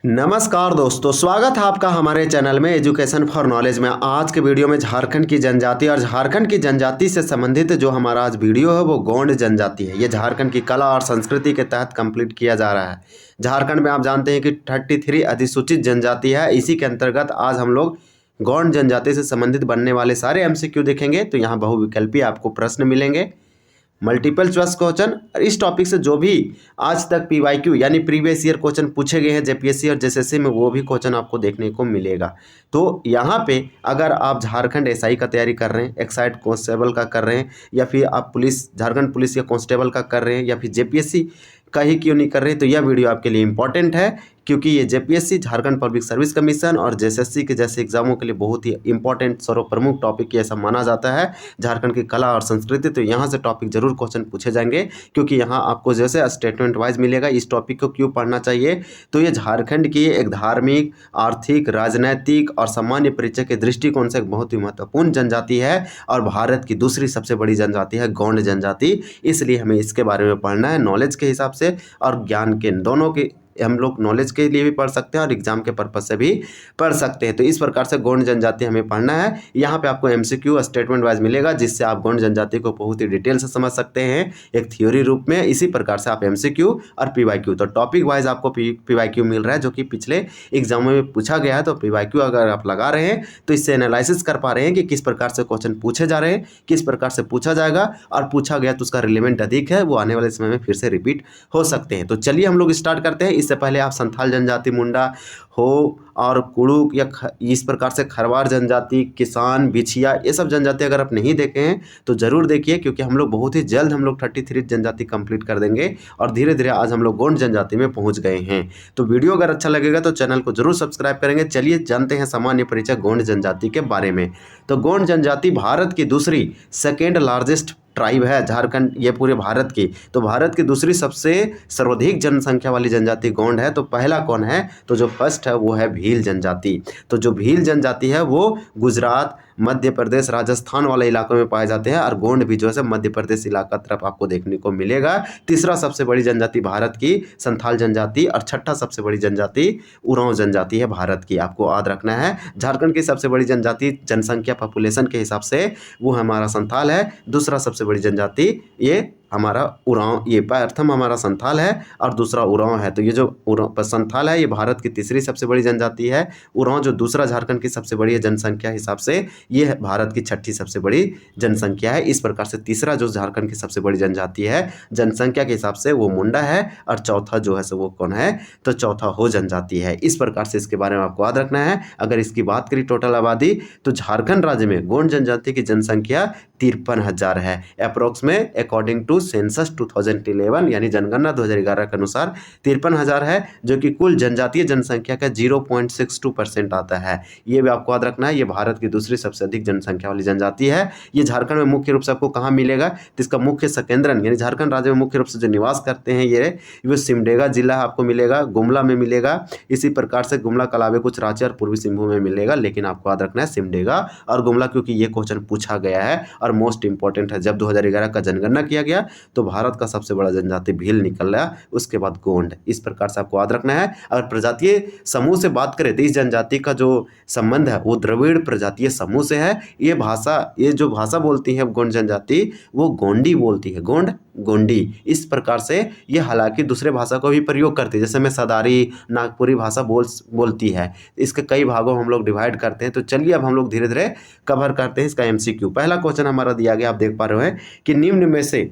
नमस्कार दोस्तों, स्वागत है आपका हमारे चैनल में एजुकेशन फॉर नॉलेज में। आज के वीडियो में झारखंड की जनजाति और झारखंड की जनजाति से संबंधित जो हमारा आज वीडियो है वो गोंड जनजाति है। ये झारखंड की कला और संस्कृति के तहत कंप्लीट किया जा रहा है। झारखंड में आप जानते हैं कि 33 अधिसूचित जनजाति है। इसी के अंतर्गत आज हम लोग गोंड जनजाति से संबंधित बनने वाले सारे एमसीक्यू देखेंगे। तो यहाँ बहुविकल्पी आपको प्रश्न मिलेंगे, मल्टीपल चॉइस क्वेश्चन, और इस टॉपिक से जो भी आज तक पीवाईक्यू यानी प्रीवियस ईयर क्वेश्चन पूछे गए हैं जेपीएससी और जेएसएससी में, वो भी क्वेश्चन आपको देखने को मिलेगा। तो यहाँ पे अगर आप झारखंड एसआई का तैयारी कर रहे हैं, एक्साइड कांस्टेबल का कर रहे हैं, या फिर आप पुलिस झारखंड पुलिस या कांस्टेबल का कर रहे हैं, या फिर जेपीएससी का ही क्यों नहीं कर रहे, तो यह वीडियो आपके लिए इंपॉर्टेंट है, क्योंकि ये JPSC Jharkhand public service commission और जेएसएससी के जैसे एग्जामों के लिए बहुत ही इंपॉर्टेंट सर्वप्रमुख टॉपिक ऐसा माना जाता है झारखंड की कला और संस्कृति। तो यहाँ से टॉपिक जरूर क्वेश्चन पूछे जाएंगे, क्योंकि यहाँ आपको जैसे स्टेटमेंट वाइज मिलेगा इस टॉपिक को क्यों पढ़ना चाहिए। तो ये झारखंड की एक धार्मिक, आर्थिक, राजनैतिक और सामान्य परिचय के दृष्टिकोण से एक बहुत ही महत्वपूर्ण जनजाति है और भारत की दूसरी सबसे बड़ी जनजाति है गोंड जनजाति। इसलिए हमें इसके बारे में पढ़ना है नॉलेज के हिसाब से और ज्ञान के, दोनों के हम लोग नॉलेज के लिए भी पढ़ सकते हैं और एग्जाम के पर्पज से भी पढ़ सकते हैं। तो इस प्रकार से गोंड जनजाति हमें पढ़ना है। यहाँ पे आपको एमसीक्यू स्टेटमेंट वाइज मिलेगा, जिससे आप गोंड जनजाति को बहुत ही डिटेल से समझ सकते हैं एक थ्योरी रूप में। इसी प्रकार से आप एमसीक्यू और पीवाईक्यू, तो टॉपिक वाइज आपको पीवाईक्यू मिल रहा है जो कि पिछले एग्जामों में पूछा गया है। तो पीवाईक्यू अगर आप लगा रहे हैं तो इससे एनालिसिस कर पा रहे हैं कि किस प्रकार से क्वेश्चन पूछे जा रहे हैं, किस प्रकार से पूछा जाएगा, और पूछा गया तो उसका रिलेवेंट अधिक है, वो आने वाले समय में फिर से रिपीट हो सकते हैं। तो चलिए हम लोग स्टार्ट करते हैं। इससे पहले आप संथाल जनजाति, मुंडा हो और कुड़ुक या इस प्रकार से खरवार जनजाति, किसान, बिछिया, ये सब जनजाति अगर आप नहीं देखे हैं तो जरूर देखिए, क्योंकि हम लोग बहुत ही जल्द हम लोग 33 जनजाति कंप्लीट कर देंगे और धीरे धीरे आज हम लोग गोंड जनजाति में पहुंच गए हैं। तो वीडियो अगर अच्छा लगेगा तो चैनल को जरूर सब्सक्राइब करेंगे। चलिए जानते हैं सामान्य परिचय गोंड जनजाति के बारे में। तो गोंड जनजाति भारत की दूसरी सेकेंड लार्जेस्ट ट्राइब है झारखंड, ये पूरे भारत की। तो भारत की दूसरी सबसे सर्वाधिक जनसंख्या वाली जनजाति गोंड है। तो पहला कौन है, तो जो फर्स्ट है वो है भील जनजाति। तो जो भील जनजाति है वो गुजरात, मध्य प्रदेश, राजस्थान वाले इलाकों में पाए जाते हैं, और गोंड भी जो है मध्य प्रदेश इलाका तरफ आपको देखने को मिलेगा। तीसरा सबसे बड़ी जनजाति भारत की संथाल जनजाति, और छठा सबसे बड़ी जनजाति उरांव जनजाति है भारत की, आपको याद रखना है। झारखंड की सबसे बड़ी जनजाति जनसंख्या पॉपुलेशन के हिसाब से वो हमारा संथाल है। दूसरा सबसे बड़ी जनजाति ये हमारा उरांव, ये प्रथम हमारा संथाल है और दूसरा उरांव है। तो ये जो संथाल है ये भारत की तीसरी सबसे बड़ी जनजाति है। उरांव जो दूसरा झारखंड की सबसे बड़ी जनसंख्या हिसाब से ये भारत की छठी सबसे बड़ी जनसंख्या है। इस प्रकार से तीसरा जो झारखंड की सबसे बड़ी जनजाति है जनसंख्या के हिसाब से वो मुंडा है, और चौथा जो है सो वो कौन है, तो चौथा हो जनजाति है। इस प्रकार से इसके बारे में आपको याद रखना है। अगर इसकी बात करें टोटल आबादी, तो झारखंड राज्य में गोंड जनजाति की जनसंख्या 53,000 है अप्रोक्स में, अकॉर्डिंग टू सेंसस 2011 यानी जनगणना 2011 के अनुसार 53,000 है, जो कि कुल जनजातीय जनसंख्या का 0.62% आता है। ये भी आपको याद रखना है। ये भारत की दूसरी सबसे अधिक जनसंख्या वाली जनजाति है। ये झारखंड में मुख्य रूप से आपको कहाँ मिलेगा, तो इसका मुख्य संकेंद्रण यानी झारखंड राज्य में मुख्य रूप से जो निवास करते हैं ये सिमडेगा जिला आपको मिलेगा, गुमला में मिलेगा। इसी प्रकार से गुमला, कलावे, कुछ रांची और पूर्वी सिंहभूम में मिलेगा, लेकिन आपको याद रखना है सिमडेगा और गुमला, क्योंकि ये क्वेश्चन पूछा गया है और मोस्ट इंपॉर्टेंट है। जब 2011 का जनगणना किया गया तो भारत का सबसे बड़ा जनजाति भील निकल रहा, उसके बाद गोंड। इस प्रकार से आपको याद रखना है। अगर प्रजातीय समूह से बात करें तो इस जनजाति का जो संबंध है वो द्रविड़ प्रजातीय समूह से है। ये जो भाषा बोलती है गोंड जनजाति वो गोंडी बोलती है, गोंड गोंडी। इस प्रकार से ये हालांकि दूसरे भाषा को भी प्रयोग करती है, जैसे मैं सदारी, नागपुरी भाषा बोलती है। इसके कई भागों में हम लोग डिवाइड करते हैं। तो चलिए अब हम लोग धीरे धीरे कवर करते हैं इसका एमसीक्यू। पहला क्वेश्चन हमारा दिया गया, आप देख पा रहे हैं कि निम्न में से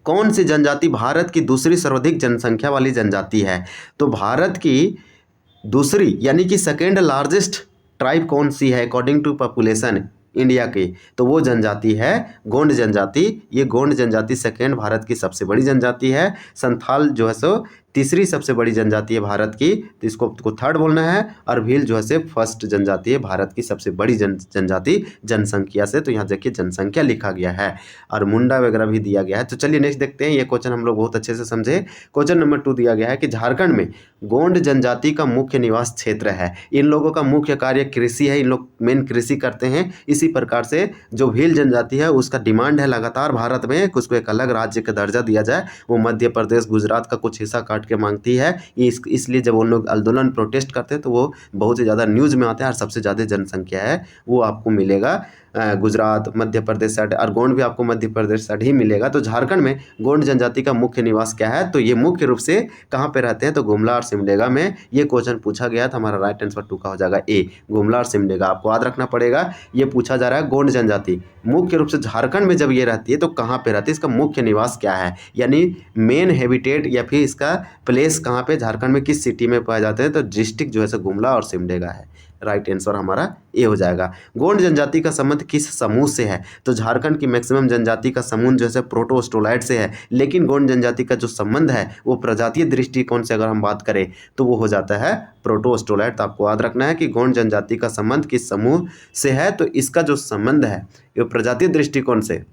कौन सी जनजाति भारत की दूसरी सर्वाधिक जनसंख्या वाली जनजाति है। तो भारत की दूसरी यानी कि सेकेंड लार्जेस्ट ट्राइब कौन सी है अकॉर्डिंग टू पॉपुलेशन इंडिया की, तो वो जनजाति है गोंड जनजाति। ये गोंड जनजाति सेकेंड भारत की सबसे बड़ी जनजाति है। संथाल जो है सो तीसरी सबसे बड़ी जनजाति है भारत की, तो इसको थर्ड बोलना है। और भील जो है से फर्स्ट जनजाति है भारत की सबसे बड़ी जनजाति जनसंख्या से। तो यहाँ देखिए जनसंख्या लिखा गया है और मुंडा वगैरह भी दिया गया है। तो चलिए नेक्स्ट देखते हैं। ये क्वेश्चन हम लोग बहुत अच्छे से समझे। क्वेश्चन नंबर 2 दिया गया है कि झारखंड में गोंड जनजाति का मुख्य निवास क्षेत्र है। इन लोगों का मुख्य कार्य कृषि है, इन लोग मेन कृषि करते हैं। इसी प्रकार से जो भील जनजाति है उसका डिमांड है लगातार भारत में उसको एक अलग राज्य का दर्जा दिया जाए। वो मध्य प्रदेश, गुजरात का कुछ हिस्सा काट काट के मांगती है। इसलिए जब उन लोग आंदोलन प्रोटेस्ट करते हैं तो वो बहुत ही ज़्यादा न्यूज़ में आते हैं और सबसे ज़्यादा जनसंख्या है वो आपको मिलेगा गुजरात, मध्य प्रदेश साइड, और गोंड भी आपको मध्य प्रदेश साइड ही मिलेगा। तो झारखंड में गोंड जनजाति का मुख्य निवास क्या है, तो ये मुख्य रूप से कहाँ पे रहते हैं, तो गुमला और सिमडेगा में। ये क्वेश्चन पूछा गया था, हमारा राइट आंसर 2 का हो जाएगा ए, गुमला और सिमडेगा। आपको याद रखना पड़ेगा, ये पूछा जा रहा है गोंड जनजाति मुख्य रूप से झारखंड में जब ये रहती है तो कहाँ पे रहती है, इसका मुख्य निवास क्या है, यानी मेन हैबिटेट या फिर इसका प्लेस कहाँ पे झारखंड में किस सिटी में पाए जाते हैं, तो डिस्ट्रिक्ट जो है गुमला और सिमडेगा है। राइट आंसर हमारा ए हो जाएगा। गोंड जनजाति का संबंध किस समूह से है, तो झारखंड की मैक्सिमम जनजाति का समूह जो है प्रोटोस्टोलाइट से है, लेकिन गोंड जनजाति का जो संबंध है वो प्रजातीय दृष्टिकोण से अगर हम बात करें तो वो हो जाता है प्रोटोस्टोलाइट। तो आपको याद रखना है कि गोंड जनजाति का संबंध किस समूह से है, तो इसका जो संबंध है ये प्रजातीय दृष्टिकोण से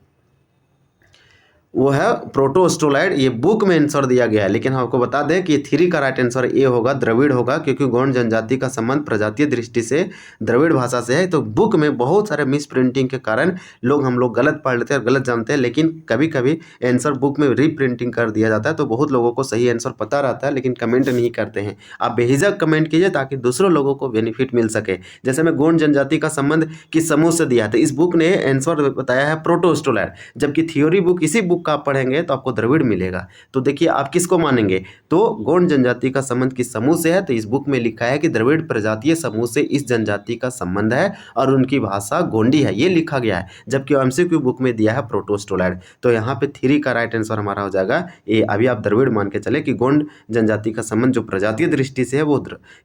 वो है प्रोटोस्टोलाइड। ये बुक में आंसर दिया गया है, लेकिन हम आपको बता दें कि 3 का राइट आंसर ए होगा, द्रविड़ होगा, क्योंकि गोंड जनजाति का संबंध प्रजातीय दृष्टि से द्रविड़ भाषा से है। तो बुक में बहुत सारे मिस प्रिंटिंग के कारण हम लोग गलत पढ़ लेते हैं और गलत जानते हैं, लेकिन कभी कभी आंसर बुक में रीप्रिंटिंग कर दिया जाता है तो बहुत लोगों को सही आंसर पता रहता है लेकिन कमेंट नहीं करते हैं। आप बेहिजक कमेंट कीजिए ताकि दूसरों लोगों को बेनिफिट मिल सके। जैसे मैं गोंड जनजाति का संबंध किस समूह से दिया था, इस बुक ने आंसर बताया है प्रोटोस्टोलाइड, जबकि थ्योरी बुक इसी बुक का आप पढ़ेंगे तो आपको द्रविड़ मिलेगा। तो देखिए आप किसको मानेंगे, तो गोंड जनजाति का संबंध किस समूह से है, तो इस बुक में लिखा है कि द्रविड़ प्रजातीय समूह से इस जनजाति का संबंध है और उनकी भाषा गोंडी है, ये लिखा गया है, जबकि एमसीक्यू बुक में दिया है प्रोटोस्टोलाइड। तो यहाँ पे 3 का राइट आंसर हमारा हो जाएगा ए। अभी आप द्रविड़ मान के चले कि गोंड जनजाति का संबंध जो प्रजातीय दृष्टि से है वो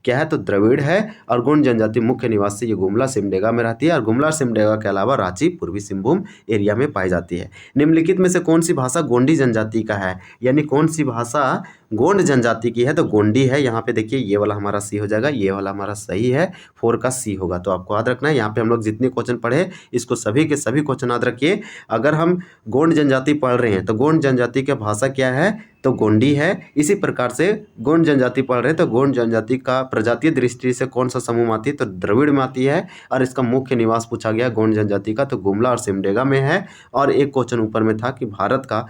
क्या है, तो द्रविड़ है। और गोंड जनजाति मुख्य निवास से ये गुमला सिमडेगा में रहती है, और गुमला सिमडेगा के अलावा रांची, पूर्वी सिंहभूम एरिया में पाई जाती है। निम्नलिखित में से कौन सी भाषा गोंडी जनजाति का है, यानी कौन सी भाषा गोंड जनजाति की है, तो गोंडी है। यहाँ पे देखिए ये वाला हमारा सी हो जाएगा, ये वाला हमारा सही है, 4 का सी होगा। तो आपको याद रखना है, यहाँ पे हम लोग जितने क्वेश्चन पढ़े इसको सभी के सभी क्वेश्चन याद रखिए। अगर हम गोंड जनजाति पढ़ रहे हैं तो गोंड जनजाति की भाषा क्या है, तो गोंडी है। इसी प्रकार से गोंड जनजाति पढ़ रहे हैं तो गोंड जनजाति का प्रजातीय दृष्टि से कौन सा समूह में आती है, तो द्रविड़ में आती है। और इसका मुख्य निवास पूछा गया गोंड जनजाति का, तो गुमला और सिमडेगा में है। और एक क्वेश्चन ऊपर में था कि भारत का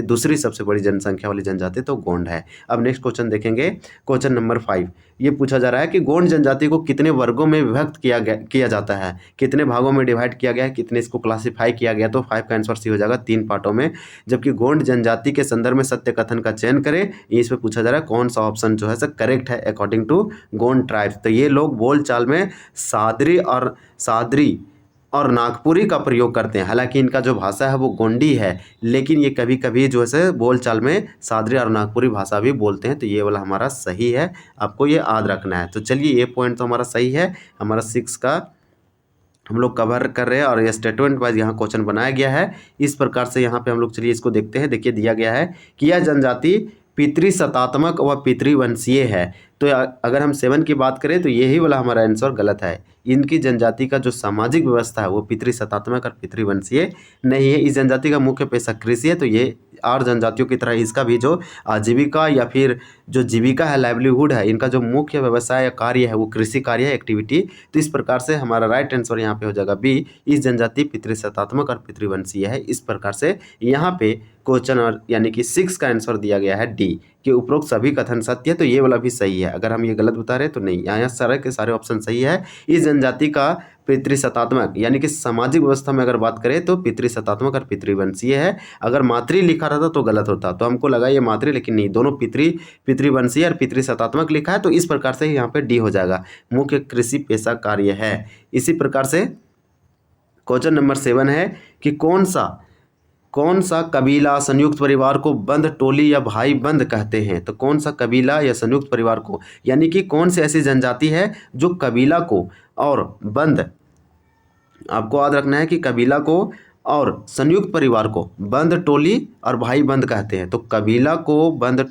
दूसरी सबसे बड़ी जनसंख्या वाली जनजाति तो गोंड है। अब नेक्स्ट क्वेश्चन देखेंगे, क्वेश्चन नंबर 5। ये पूछा जा रहा है कि गोंड जनजाति को कितने वर्गों में विभक्त किया जाता है, कितने भागों में डिवाइड किया गया है, कितने इसको क्लासिफाई किया गया, तो 5 का आंसर सी हो जाएगा, 3 पार्टों में। जबकि गोंड जनजाति के संदर्भ में सत्य कथन का चयन करें, इस पे पूछा जा रहा है कौन सा ऑप्शन जो है सर करेक्ट है अकॉर्डिंग टू गोंड ट्राइब्स। तो ये लोग बोलचाल में सादरी और नागपुरी का प्रयोग करते हैं, हालांकि इनका जो भाषा है वो गोंडी है, लेकिन ये कभी कभी जो है बोलचाल में सादरी और नागपुरी भाषा भी बोलते हैं। तो ये वाला हमारा सही है, आपको ये याद रखना है। तो चलिए ये पॉइंट तो हमारा सही है, हमारा 6 का हम लोग कवर कर रहे हैं और ये स्टेटमेंट वाइज यहाँ क्वेश्चन बनाया गया है। इस प्रकार से यहाँ पे हम लोग चलिए इसको देखते हैं। देखिए दिया गया है कि यह जनजाति पितृसत्तात्मक व पितृवंशीय है। तो अगर हम 7 की बात करें तो यही वाला हमारा आंसर गलत है। इनकी जनजाति का जो सामाजिक व्यवस्था है वो पितृसत्तात्मक और पितृवंशीय नहीं है। इस जनजाति का मुख्य पेशा कृषि है, तो ये और जनजातियों की तरह इसका भी जो आजीविका या फिर जो जीविका है, लाइवलीहुड है, इनका जो मुख्य व्यवसाय या कार्य है वो कृषि कार्य है, एक्टिविटी। तो इस प्रकार से हमारा राइट आंसर यहाँ पे हो जाएगा बी, इस जनजाति पितृसत्तात्मक और पितृवंशीय है। इस प्रकार से यहाँ पे क्वेश्चन और यानी कि 6 का आंसर दिया गया है डी, कि उपरोक्त सभी कथन सत्य है, तो ये वाला भी सही है। अगर हम ये गलत बता रहे हैं तो नहीं, यहाँ सारे के सारे ऑप्शन सही है। इस जनजाति का पितृसत्तात्मक यानी कि सामाजिक व्यवस्था में अगर बात करें तो पितृसत्तात्मक और पितृवंशीय है। अगर मातृ लिखा रहता तो गलत होता, तो हमको लगा ये मातृ, लेकिन नहीं, दोनों पितृवंशीय और पितृसत्तात्मक लिखा है। तो इस प्रकार से यहाँ पे डी हो जाएगा, मुख्य कृषि पेशा कार्य है। इसी प्रकार से क्वेश्चन नंबर 7 है कि कौन सा कबीला संयुक्त परिवार को बंद टोली या भाई बंद कहते हैं। तो कौन सा कबीला या संयुक्त परिवार को, यानी कि कौन सी ऐसी जनजाति है जो कबीला को और बंद, आपको याद रखना है कि कबीला को और संयुक्त परिवार को बंद टोली और भाई बंद कहते हैं। तो कबीला को बंद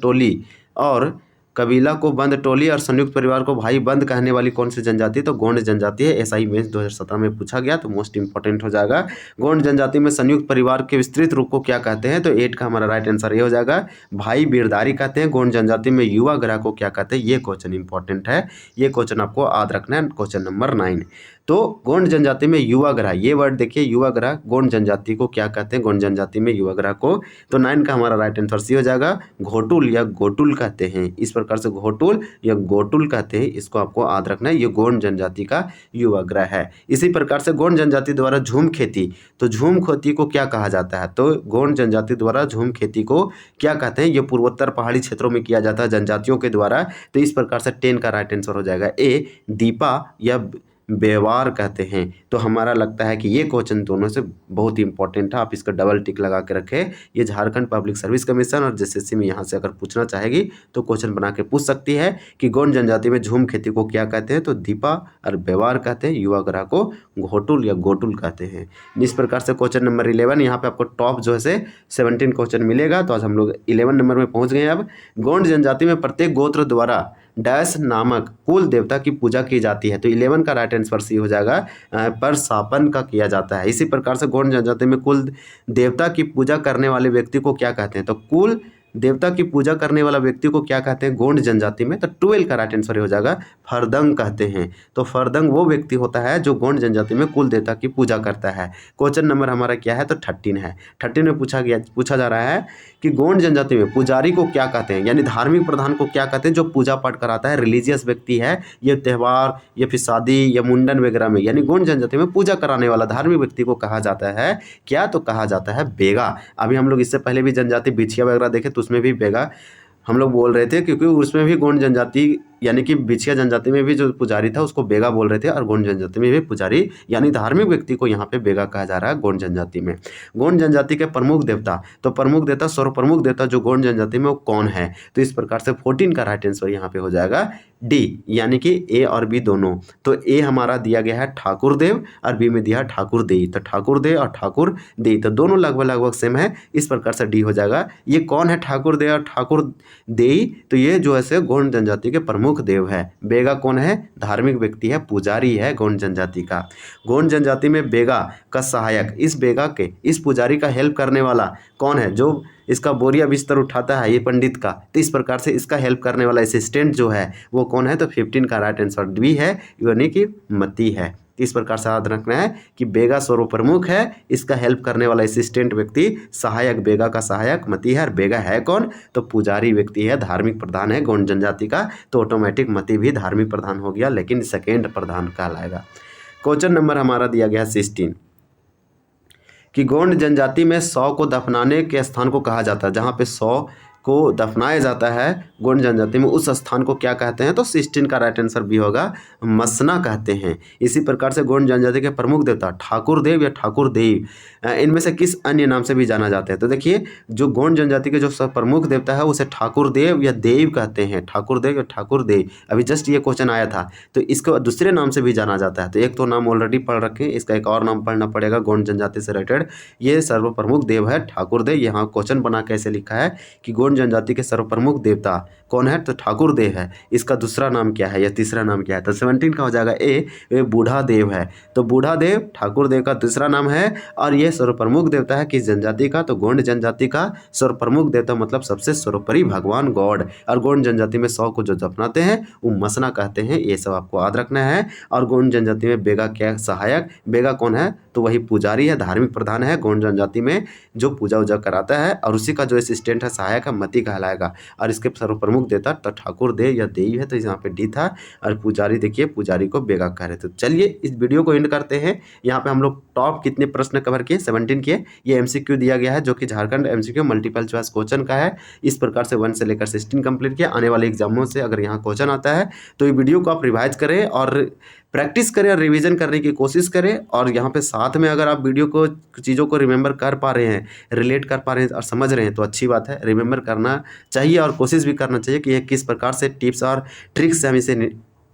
टोली और संयुक्त परिवार को भाई बंद कहने वाली कौन सी जनजाति, तो गोंड जनजाति है। एसआई मेंस 2017 में पूछा गया, तो मोस्ट इंपॉर्टेंट हो जाएगा। गोंड जनजाति में संयुक्त परिवार के विस्तृत रूप को क्या कहते हैं, तो 8 का हमारा राइट आंसर ये हो जाएगा, भाई बिरदारी कहते हैं। गोंड जनजाति में युवा ग्रह को क्या कहते हैं, ये क्वेश्चन इंपॉर्टेंट है, ये क्वेश्चन आपको याद रखना है, क्वेश्चन नंबर 9। तो गोंड जनजाति में युवाग्रह, ये वर्ड देखिए युवाग्रह, गोंड जनजाति को क्या कहते हैं, गोंड जनजाति में युवाग्रह को। तो 9 का हमारा राइट आंसर सी हो जाएगा, घोटुल या गोटुल कहते हैं। इस प्रकार से घोटुल या गोटुल कहते हैं, इसको आपको याद रखना है। ये गोंड जनजाति का युवाग्रह है। इसी प्रकार से गोंड जनजाति द्वारा झूम खेती, तो झूम खेती को क्या कहा जाता है, तो गोंड जनजाति द्वारा झूम खेती को क्या कहते हैं, ये पूर्वोत्तर पहाड़ी क्षेत्रों में किया जाता है जनजातियों के द्वारा। तो इस प्रकार से 10 का राइट आंसर हो जाएगा ए, दीपा या व्यवहार कहते हैं। तो हमारा लगता है कि ये क्वेश्चन दोनों से बहुत ही इंपॉर्टेंट है, आप इसका डबल टिक लगा के रखें। ये झारखंड पब्लिक सर्विस कमीशन और जेएसएससी में यहाँ से अगर पूछना चाहेगी तो क्वेश्चन बना के पूछ सकती है कि गोंड जनजाति में झूम खेती को क्या कहते हैं, तो दीपा और व्यवहार कहते हैं, युवाग्रह को घोटुल या गोटुल कहते हैं। इस प्रकार से क्वेश्चन नंबर 11, यहाँ पे आपको टॉप जो है 17 क्वेश्चन मिलेगा। तो आज हम लोग 11 नंबर में पहुँच गए। अब गोंड जनजाति में प्रत्येक गोत्र द्वारा डैश नामक कुल देवता की पूजा की जाती है। तो 11 का राइट आंसर सी हो जाएगा, पर सापन का किया जाता है। इसी प्रकार से गोंड जनजाति में कुल देवता की पूजा करने वाले व्यक्ति को क्या कहते हैं, तो कुल देवता की पूजा करने वाला व्यक्ति को क्या कहते हैं गोंड जनजाति में, तो 12 का राइट आंसर हो जाएगा, फरदंग कहते हैं। तो फरदंग वो व्यक्ति होता है जो गोंड जनजाति में कुल देवता की पूजा करता है। क्वेश्चन नंबर हमारा क्या है, तो 13 है। 13 में पूछा जा रहा है कि गोंड जनजाति में पुजारी को क्या कहते हैं, यानी धार्मिक प्रधान को क्या कहते हैं, जो पूजा पाठ कराता है, रिलीजियस व्यक्ति है, ये त्यौहार या फिर शादी या मुंडन वगैरह में, यानी गोंड जनजाति में पूजा कराने वाला धार्मिक व्यक्ति को कहा जाता है क्या, तो कहा जाता है बेगा। अभी हम लोग इससे पहले भी जनजाति बिछिया वगैरह देखे तो उसमें भी बेगा हम लोग बोल रहे थे, क्योंकि उसमें भी गोंड जनजाति यानी कि बिछिया जनजाति में भी जो पुजारी था उसको बेगा बोल रहे थे, और गोंड जनजाति में भी पुजारी यानी धार्मिक व्यक्ति को यहाँ पे बेगा कहा जा रहा है गोंड जनजाति में। गोंड जनजाति के प्रमुख देवता, तो प्रमुख देवता सर्वप्रमुख देवता जो गोंड जनजाति में वो कौन है, तो इस प्रकार से 14 का राइट आंसर यहाँ पे हो जाएगा डी, यानी कि ए और बी दोनों। तो ए हमारा दिया गया है ठाकुर देव और बी में दिया है ठाकुर देई। तो ठाकुर देव और ठाकुर देई तो दोनों लगभग सेम है, इस प्रकार से डी हो जाएगा। ये कौन है ठाकुर देव और ठाकुर देई, तो ये जो है गोंड जनजाति के प्रमुख देव है। बेगा कौन है, धार्मिक व्यक्ति है, पुजारी है गोंड जनजाति का। गोंड जनजाति में बेगा का सहायक, इस बेगा के इस पुजारी का हेल्प करने वाला कौन है, जो इसका बोरिया बिस्तर उठाता है ये पंडित का, तो इस प्रकार से इसका हेल्प करने वाला असिस्टेंट जो है वो कौन है, तो 15 का राइट आंसर बी है, यानी कि मती है। इस प्रकार से याद रखना है कि बेगा सर्वप्रमुख है, इसका हेल्प करने वाला असिस्टेंट व्यक्ति सहायक, बेगा का सहायक मती है, और बेगा है कौन, तो पुजारी व्यक्ति है, धार्मिक प्रधान है गोंड जनजाति का। तो ऑटोमेटिक मती भी धार्मिक प्रधान हो गया, लेकिन सेकेंड प्रधान कहलाएगा। क्वेश्चन नंबर हमारा दिया गया 16 कि गोंड जनजाति में शव को दफनाने के स्थान को कहा जाता है, जहाँ पे शव को दफनाया जाता है गोंड जनजाति में, उस स्थान को क्या कहते हैं, तो 16 का राइट आंसर भी होगा, मसना कहते हैं। इसी प्रकार से गोंड जनजाति के प्रमुख देवता ठाकुर देव या ठाकुर देव, इनमें से किस अन्य नाम से भी जाना जाता है, तो देखिए जो गोंड जनजाति के जो प्रमुख देवता है उसे ठाकुर देव या देव कहते हैं, ठाकुर देव या ठाकुर देव। अभी जस्ट ये क्वेश्चन आया था, तो इसको दूसरे नाम से भी जाना जाता है। तो एक तो नाम ऑलरेडी पढ़ रखें, इसका एक और नाम पढ़ना पड़ेगा गोंड जनजाति से रिलेटेड। ये सर्वप्रमुख देव है ठाकुर देव। यहाँ क्वेश्चन बना कैसे लिखा है कि गोंड जनजाति के सर्वप्रमुख देवता कौन है, तो ठाकुर देव है। इसका दूसरा नाम क्या है या तीसरा नाम क्या है, तो 17 का हो जाएगा ए, बूढ़ा देव है। तो बूढ़ा देव ठाकुर देव का दूसरा नाम है, और ये सर्वप्रमुख देवता है किस जनजाति का, तो गोंड जनजाति का। सर्वप्रमुख देवता मतलब सबसे सर्वोपरि भगवान गॉड, और गोंड जनजाति में शव को जो दफनाते हैं वो मसना कहते हैं। ये सब आपको याद रखना है। और गोंड जनजाति में बेगा क्या सहायक, बेगा कौन है, तो वही पुजारी है, धार्मिक प्रधान है गोंड जनजाति में जो पूजा उजा कराता है, और उसी का जो असिस्टेंट है सहायक है मती कहलाएगा। और इसके सर्वप्रमुख देवता तो ठाकुर देव या देव है, तो यहाँ पे डी था। और पुजारी देखिए पुजारी को बेगा कह रहे थे। तो चलिए इस वीडियो को एंड करते हैं। यहाँ पे हम लोग टॉप कितने प्रश्न कवर किए, 17 किए। ये एमसीक्यू दिया गया है जो कि Jharkhand MCQ multiple choice question का है। इस प्रकार से 1 से लेकर 16 कंप्लीट किया। आने वाले एग्जामों से अगर यहाँ क्वेश्चन आता है तो ये वीडियो को आप रिवाइज करें और प्रैक्टिस करें और रिवीजन करने की कोशिश करें। और यहाँ पे साथ में अगर आप वीडियो को चीज़ों को रिमेंबर कर पा रहे हैं, रिलेट कर पा रहे हैं और समझ रहे हैं तो अच्छी बात है। रिमेंबर करना चाहिए और कोशिश भी करना चाहिए कि ये किस प्रकार से टिप्स और ट्रिक्स से हम इसे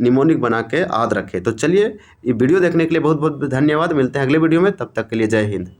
निमोनिक बना के याद रखें। तो चलिए ये वीडियो देखने के लिए बहुत बहुत धन्यवाद। मिलते हैं अगले वीडियो में, तब तक के लिए जय हिंद।